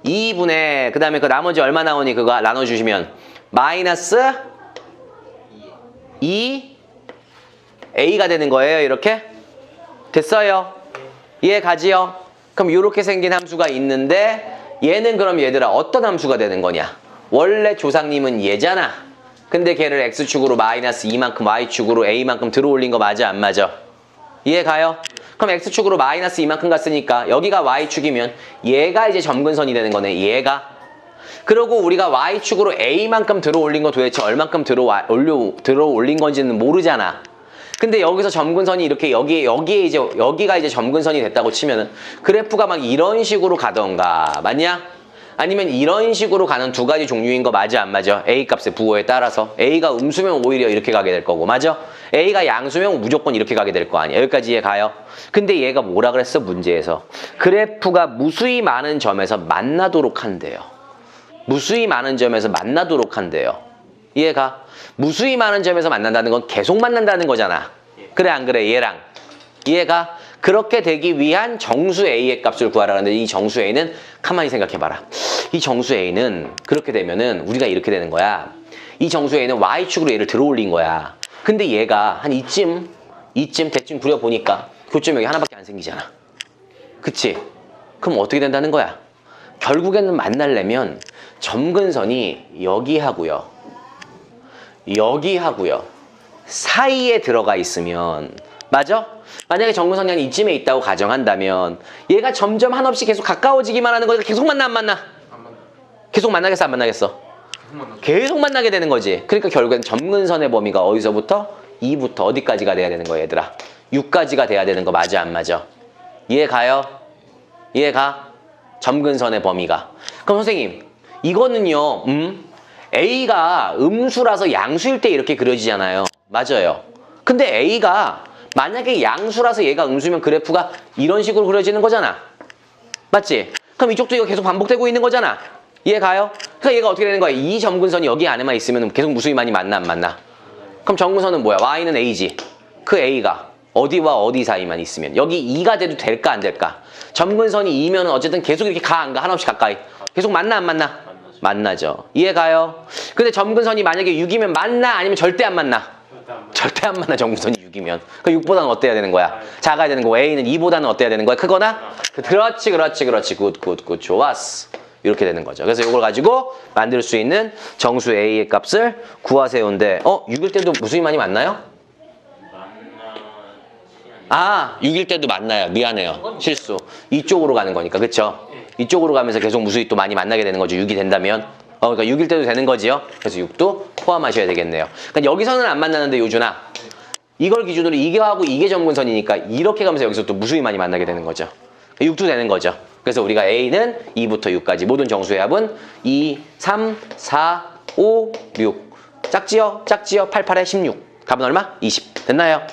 Speaker 1: 2분의 그 다음에 그 나머지 얼마 나오니 그거 나눠주시면 마이너스 2a가 되는 거예요. 이렇게 됐어요. 이해 가지요? 그럼 이렇게 생긴 함수가 있는데 얘는 그럼 얘들아 어떤 함수가 되는 거냐? 원래 조상님은 얘잖아. 근데 걔를 x축으로 마이너스 2만큼 y축으로 a만큼 들어 올린 거 맞아 안 맞아? 이해 가요? 그럼 x축으로 마이너스 2만큼 갔으니까 여기가 y축이면 얘가 이제 점근선이 되는 거네. 얘가. 그리고 우리가 y축으로 a만큼 들어 올린 거 도대체 얼만큼 들어 올린 건지는 모르잖아. 근데 여기서 점근선이 이렇게 여기가 이제 점근선이 됐다고 치면은 그래프가 막 이런 식으로 가던가 맞냐? 아니면 이런 식으로 가는 두 가지 종류인 거 맞아 안 맞아? A 값의 부호에 따라서 A가 음수면 오히려 이렇게 가게 될 거고 맞아? A가 양수면 무조건 이렇게 가게 될 거 아니야. 여기까지 이해 가요? 근데 얘가 뭐라 그랬어? 문제에서 그래프가 무수히 많은 점에서 만나도록 한대요. 무수히 많은 점에서 만나도록 한대요. 이해가? 무수히 많은 점에서 만난다는 건 계속 만난다는 거잖아. 그래 안 그래? 얘랑. 이해가? 그렇게 되기 위한 정수 A의 값을 구하라는데 이 정수 A는 가만히 생각해봐라. 이 정수 A는 그렇게 되면은 우리가 이렇게 되는 거야. 이 정수 A는 Y축으로 얘를 들어 올린 거야. 근데 얘가 한 이쯤 대충 그려보니까 교점 여기 하나밖에 안 생기잖아. 그치? 그럼 어떻게 된다는 거야? 결국에는 만나려면 점근선이 여기하고요. 사이에 들어가 있으면 맞아? 만약에 점근선이 한 이쯤에 있다고 가정한다면 얘가 점점 한없이 계속 가까워지기만 하는 거니까 계속 만나 안 만나? 안 만나. 계속 만나겠어 안 만나겠어? 계속 만나게 되는 거지. 그러니까 결국엔 점근선의 범위가 어디서부터? 2부터 어디까지가 돼야 되는 거야 얘들아? 6까지가 돼야 되는 거 맞아 안 맞아? 이해 가요? 이해 가? 점근선의 범위가. 그럼 선생님 이거는요 A가 음수라서 양수일 때 이렇게 그려지잖아요. 맞아요. 근데 A가 만약에 양수라서 얘가 음수면 그래프가 이런 식으로 그려지는 거잖아. 맞지? 그럼 이쪽도 이거 계속 반복되고 있는 거잖아. 이해 가요? 그러니까 얘가 어떻게 되는 거야? 이 점근선이 여기 안에만 있으면 계속 무수히 많이 만나 안 만나? 그럼 점근선은 뭐야? Y는 A지. 그 A가 어디와 어디 사이만 있으면 여기 2가 돼도 될까 안 될까? 점근선이 2면은 어쨌든 계속 이렇게 가 안 가? 한없이 가까이. 계속 만나 안 만나? 만나죠. 이해 가요? 근데 점근선이 만약에 6이면 만나 아니면 절대 안 만나? 절대 안 만나 정분선이 6이면. 그 6보다는 어때야 되는 거야? 작아야 되는 거고 A는 2보다는 어때야 되는 거야? 크거나? 그렇지. 굿. 좋았어. 이렇게 되는 거죠. 그래서 이걸 가지고 만들 수 있는 정수 A의 값을 구하세요인데 6일 때도 무수히 많이 만나요? 6일 때도 만나요. 미안해요. 실수. 이쪽으로 가는 거니까. 그쵸? 이쪽으로 가면서 계속 무수히 또 많이 만나게 되는 거죠. 6이 된다면. 그러니까 6일 때도 되는 거지요. 그래서 6도 포함하셔야 되겠네요. 그러니까 여기서는 안 만나는데 요준아. 이걸 기준으로 이게 하고 이게 정근선이니까 이렇게 가면서 여기서 또 무수히 많이 만나게 되는 거죠. 6도 되는 거죠. 그래서 우리가 A는 2부터 6까지 모든 정수의 합은 2, 3, 4, 5, 6. 작지요? 8, 8에 16. 답은 얼마? 20. 됐나요?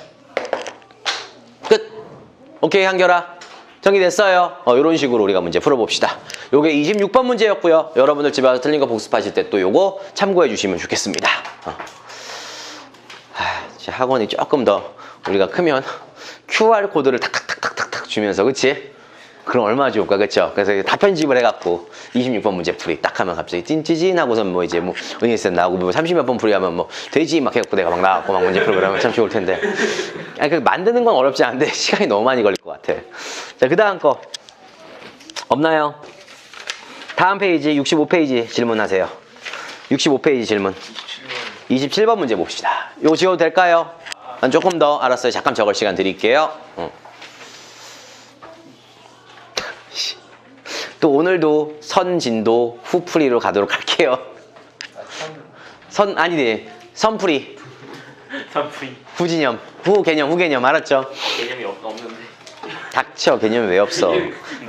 Speaker 1: 끝. 오케이, 한결아. 정리됐어요. 이런 식으로 우리가 문제 풀어봅시다. 요게 26번 문제였고요. 여러분들 집에 와서 틀린 거 복습하실 때 또 요거 참고해 주시면 좋겠습니다. 학원이 조금 더 우리가 크면 QR코드를 탁탁탁탁탁 주면서, 그치? 그럼 얼마나 좋을까, 그쵸? 그래서 다 편집을 해갖고 26번 문제 풀이 딱 하면 갑자기 찐찌진 하고선 뭐 이제 뭐 은희쌤 나오고 뭐 30몇 번 풀이 하면 뭐 돼지 막 해갖고 내가 막 나왔고 막 문제 풀고 그러면 참 좋을 텐데. 그 만드는 건 어렵지 않은데 시간이 너무 많이 걸릴 것 같아. 자, 그 다음 거 없나요? 다음 페이지 65페이지 질문하세요. 65페이지 질문. 27번 문제 봅시다. 이거 지워도 될까요? 조금 더 알았어요. 잠깐 적을 시간 드릴게요. 또 오늘도 선진도 후풀이로 가도록 할게요. 아니네. 선풀이. 후진염. 후개념. 알았죠?
Speaker 2: 개념이 없는데.
Speaker 1: 닥쳐. 개념이 왜 없어?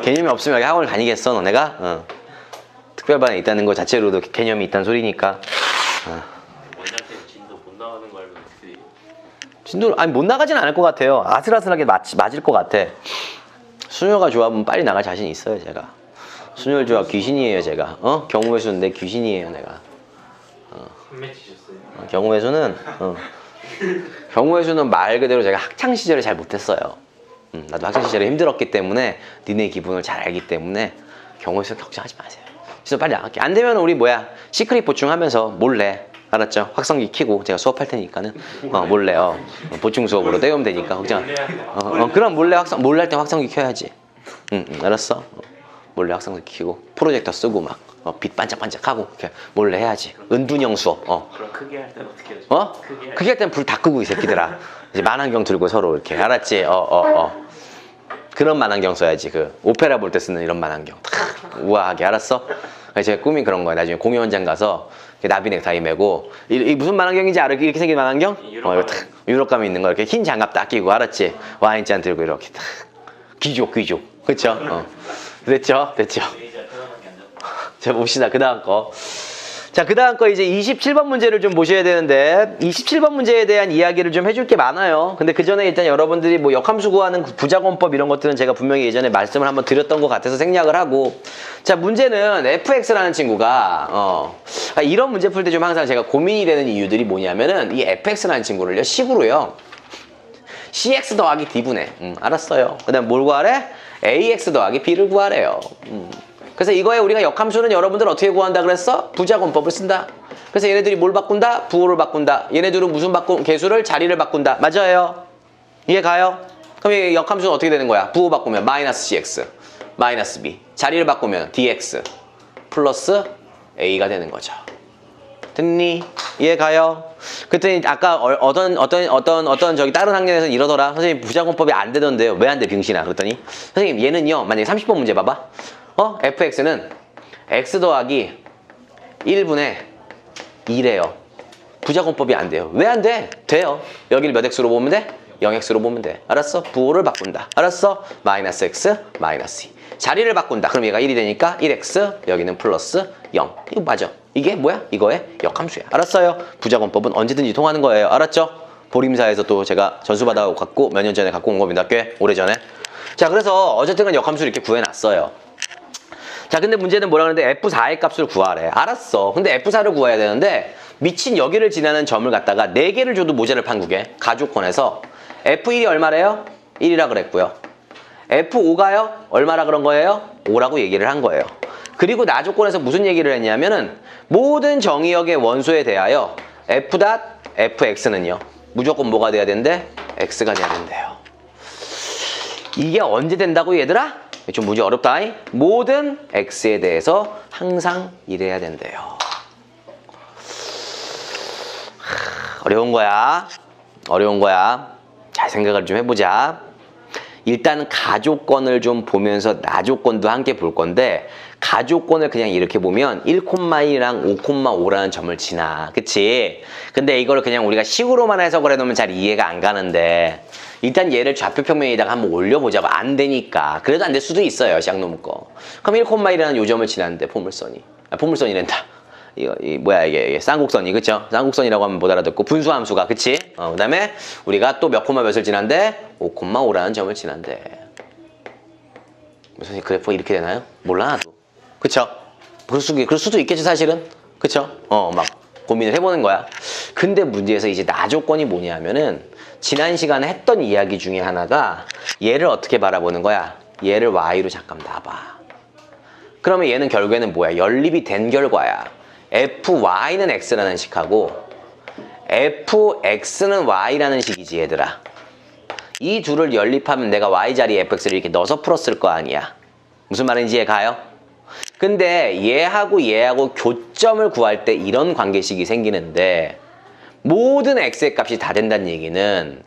Speaker 1: 개념이 없으면 여기 학원을 다니겠어, 너네가? 특별반에 있다는 것 자체로도 개념이 있다는 소리니까.
Speaker 2: 원장님 진도 못 나가는 거 알면 어떻게?
Speaker 1: 진도 못 나가진 않을 것 같아요. 아슬아슬하게 맞을 것 같아. 수녀가 좋아하면 빨리 나갈 자신 있어요, 제가. 수녀를 좋아 귀신이에요, 제가. 경우의 수는 내 귀신이에요, 내가.
Speaker 2: 맺히셨어요?
Speaker 1: 경우의 수는 말 그대로 제가 학창 시절에 잘 못했어요. 나도 학창 시절에 힘들었기 때문에 니네 기분을 잘 알기 때문에 경우의 수 걱정하지 마세요. 진짜 빨리 나갈게. 안 되면 우리 시크릿 보충하면서 몰래, 알았죠? 확성기 켜고 제가 수업할 테니까는 몰래 보충 수업으로 때우면 되니까 걱정. 그럼 몰래 할 때 확성기 켜야지. 알았어? 몰래 확성기 켜고 프로젝터 쓰고 막 빛 반짝반짝하고 이렇게 몰래 해야지. 은둔형 수업.
Speaker 2: 그럼 크게 할 때는 어떻게 하죠?
Speaker 1: 크게 할 때는 불 다 끄고 이 새끼들아. 이제 만안경 들고 서로 이렇게, 알았지? 그런 만안경 써야지. 그 오페라 볼 때 쓰는 이런 만안경. 우아하게, 알았어? 제 꿈이 그런 거야. 나중에 공연장 가서 나비 넥타이 메고 이 무슨 만안경인지 알아? 이렇게 생긴 만안경? 유럽감이 있는 거 이렇게 흰 장갑 딱 끼고, 알았지? 와인잔 들고 이렇게 딱 귀족. 그쵸? 됐죠? 자, 봅시다. 그 다음 거. 자, 그 다음 거 이제 27번 문제를 좀 보셔야 되는데 27번 문제에 대한 이야기를 좀 해줄 게 많아요. 근데 그 전에 일단 여러분들이 뭐 역함수 구하는 부자권법 이런 것들은 제가 분명히 예전에 말씀을 한번 드렸던 것 같아서 생략을 하고, 자, 문제는 fx라는 친구가 이런 문제 풀 때 좀 항상 제가 고민이 되는 이유들이 뭐냐면은 이 fx라는 친구를요 식으로요 cx 더하기 d분의 알았어요. 그 다음 뭘 구하래? ax 더하기 b를 구하래요. 그래서 이거에 우리가 역함수는 여러분들 어떻게 구한다 그랬어? 부자권법을 쓴다. 그래서 얘네들이 뭘 바꾼다? 부호를 바꾼다. 얘네들은 무슨 개수를? 자리를 바꾼다. 맞아요? 이해 가요? 그럼 이 역함수는 어떻게 되는 거야? 부호 바꾸면 마이너스 cx, 마이너스 b. 자리를 바꾸면 dx 플러스 a가 되는 거죠. 됐니? 이해 가요? 그랬더니 아까 어떤 저기 다른 학년에서는 이러더라. 선생님 부자권법이 안 되던데요. 왜 안 돼, 병신아? 그랬더니 선생님 얘는요, 만약에 30번 문제 봐봐. fx는 x 더하기 1분의 2래요. 부자권법이 안 돼요. 왜 안 돼? 돼요. 여기를 몇 x로 보면 돼? 0x로 보면 돼. 알았어? 부호를 바꾼다. 알았어? 마이너스 x, 마이너스 2. 자리를 바꾼다. 그럼 얘가 1이 되니까 1x, 여기는 플러스 0. 이거 맞아. 이게 뭐야? 이거의 역함수야. 알았어요? 부자권법은 언제든지 통하는 거예요. 알았죠? 보림사에서 또 제가 전수 받아갖고 몇 년 전에 갖고 온 겁니다. 꽤 오래전에. 자, 그래서 어쨌든 역함수를 이렇게 구해놨어요. 자, 근데 문제는 뭐라 그러는데 F4의 값을 구하래. 알았어. 근데 F4를 구해야 되는데 미친 여기를 지나는 점을 갖다가 4개를 줘도 모자를 판국에 가족권에서 F1이 얼마래요? 1이라 그랬고요. F5가요? 얼마라 그런 거예요? 5라고 얘기를 한 거예요. 그리고 나조건에서 무슨 얘기를 했냐면은 모든 정의역의 원소에 대하여 F'Fx는요 무조건 뭐가 돼야 된대? x가 돼야 된대요. 이게 언제 된다고 얘들아? 좀 문제 어렵다. 모든 x에 대해서 항상 이래야 된대요. 어려운 거야. 어려운 거야. 잘 생각을 좀 해보자. 일단 가조건을 좀 보면서 나조건도 함께 볼 건데 가조건을 그냥 이렇게 보면 1,2랑 5,5라는 점을 지나. 그치? 근데 이걸 그냥 우리가 식으로만 해석을 해놓으면 잘 이해가 안 가는데 일단 얘를 좌표평면에다가 한번 올려보자고. 안 되니까. 그래도 안 될 수도 있어요. 쌍놈 거. 그럼 1,1이라는 요점을 지났는데 포물선이. 포물선이란다. 이게 쌍곡선이. 그쵸? 쌍곡선이라고 하면 못 알아듣고 분수함수가. 그치? 그 다음에 우리가 또 몇 콤마 몇을 지난데 5,5라는 점을 지난데. 선생님 그래프가 이렇게 되나요? 몰라 나도. 그쵸? 그럴 수도 있겠지 사실은. 그쵸? 막 고민을 해보는 거야. 근데 문제에서 이제 나조건이 뭐냐면은 지난 시간에 했던 이야기 중에 하나가 얘를 어떻게 바라보는 거야? 얘를 y로 잠깐 놔봐. 그러면 얘는 결국에는 뭐야? 연립이 된 결과야. fy는 x라는 식하고 fx는 y라는 식이지 얘들아. 이 둘을 연립하면 내가 y 자리에 fx를 이렇게 넣어서 풀었을 거 아니야. 무슨 말인지 이해 가요? 근데 얘하고 교점을 구할 때 이런 관계식이 생기는데 모든 x의 값이 다 된다는 얘기는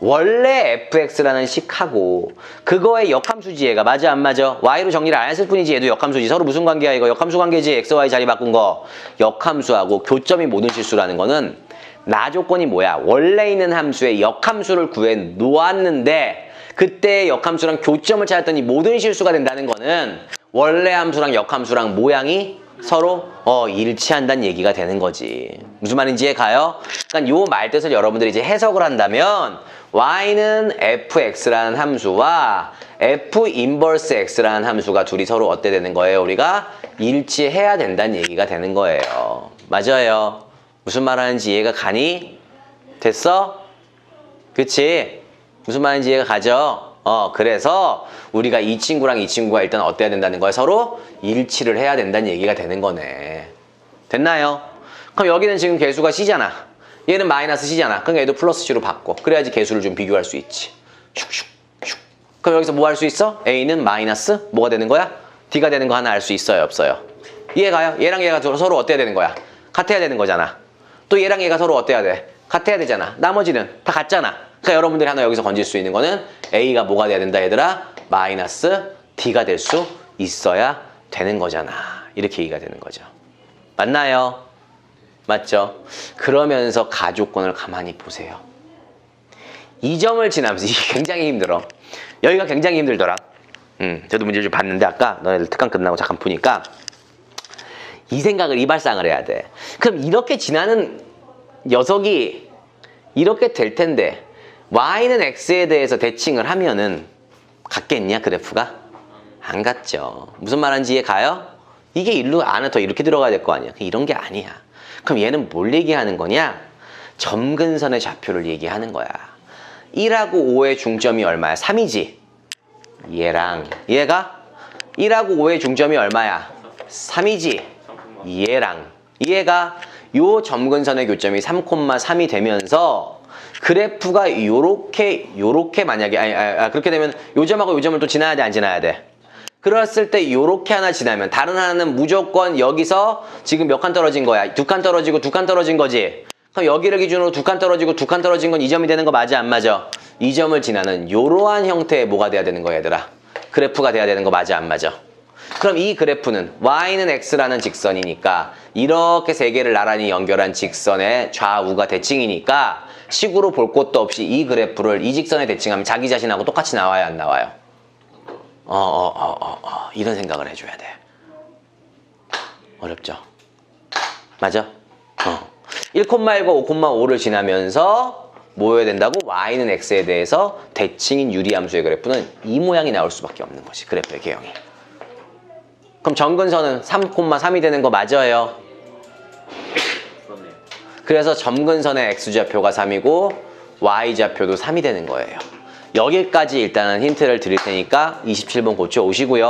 Speaker 1: 원래 fx라는 식하고 그거의 역함수지 얘가. 맞아 안 맞아? y로 정리를 안 했을 뿐이지 얘도 역함수지. 서로 무슨 관계야 이거? 역함수 관계지. x, y 자리 바꾼 거. 역함수하고 교점이 모든 실수라는 거는 나조건이 뭐야? 원래 있는 함수의 역함수를 구해 놓았는데 그때 역함수랑 교점을 찾았더니 모든 실수가 된다는 거는 원래 함수랑 역함수랑 모양이 서로 일치한다는 얘기가 되는 거지. 무슨 말인지 이해 가요? 그러니까 요 말뜻을 여러분들이 이제 해석을 한다면 y는 fx라는 함수와 f 인버스 x라는 함수가 둘이 서로 어때 되는 거예요? 우리가 일치해야 된다는 얘기가 되는 거예요. 맞아요. 무슨 말 하는지 이해가 가니? 됐어? 그치? 무슨 말인지 이해가 가죠? 그래서 우리가 이 친구랑 이 친구가 일단 어때야 된다는 거야? 서로 일치를 해야 된다는 얘기가 되는 거네. 됐나요? 그럼 여기는 지금 개수가 c잖아. 얘는 마이너스 c잖아. 그럼 얘도 플러스 c로 바꿔. 그래야지 개수를 좀 비교할 수 있지. 슉슉슉. 그럼 여기서 뭐 할 수 있어? a는 마이너스 뭐가 되는 거야? d가 되는 거 하나 알 수 있어요? 없어요? 이해가요? 얘랑 얘가 서로 어때야 되는 거야? 같아야 되는 거잖아. 또 얘랑 얘가 서로 어때야 돼? 같아야 되잖아. 나머지는 다 같잖아. 그러니까 여러분들이 하나 여기서 건질 수 있는 거는 a가 뭐가 돼야 된다 얘들아? 마이너스 d가 될 수 있어야 되는 거잖아. 이렇게 얘기가 되는 거죠. 맞나요? 맞죠? 그러면서 가조건을 가만히 보세요. 이 점을 지나면서 이게 굉장히 힘들어. 여기가 굉장히 힘들더라. 저도 문제를 좀 봤는데 아까 너네들 특강 끝나고 잠깐 보니까 이 생각을 이 발상을 해야 돼. 그럼 이렇게 지나는 녀석이 이렇게 될 텐데 y는 x에 대해서 대칭을 하면은 같겠냐 그래프가? 안 같죠. 무슨 말인지 이해 가요? 이게 일로 안에 더 이렇게 들어가야 될 거 아니야. 이런 게 아니야. 그럼 얘는 뭘 얘기하는 거냐? 점근선의 좌표를 얘기하는 거야. 1하고 5의 중점이 얼마야? 3이지. 얘랑 얘가 1하고 5의 중점이 얼마야? 3이지. 얘랑 얘가 요 점근선의 교점이 3,3이 되면서 그래프가 요렇게 만약에 그렇게 되면 요 점하고 요 점을 또 지나야 돼 안 지나야 돼? 그랬을 때 요렇게 하나 지나면 다른 하나는 무조건 여기서 지금 몇 칸 떨어진 거야? 2칸 떨어지고 2칸 떨어진 거지? 그럼 여기를 기준으로 2칸 떨어지고 2칸 떨어진 건 이 점이 되는 거 맞아 안 맞아? 이 점을 지나는 요러한 형태의 뭐가 돼야 되는 거야 얘들아? 그래프가 돼야 되는 거 맞아 안 맞아? 그럼 이 그래프는 y는 x라는 직선이니까 이렇게 세 개를 나란히 연결한 직선의 좌우가 대칭이니까 식으로 볼 것도 없이 이 그래프를 이 직선에 대칭하면 자기 자신하고 똑같이 나와요 안 나와요? 이런 생각을 해줘야 돼. 어렵죠? 맞아? 1,1과 5,5를 지나면서 뭐여야 된다고? y는 x에 대해서 대칭인 유리함수의 그래프는 이 모양이 나올 수밖에 없는 것이 그래프의 개형이. 그럼 점근선은 3,3이 되는 거 맞아요?
Speaker 2: 그렇네요.
Speaker 1: 그래서 점근선의 x좌표가 3이고 y좌표도 3이 되는 거예요. 여기까지 일단은 힌트를 드릴 테니까 27번 고쳐 오시고요.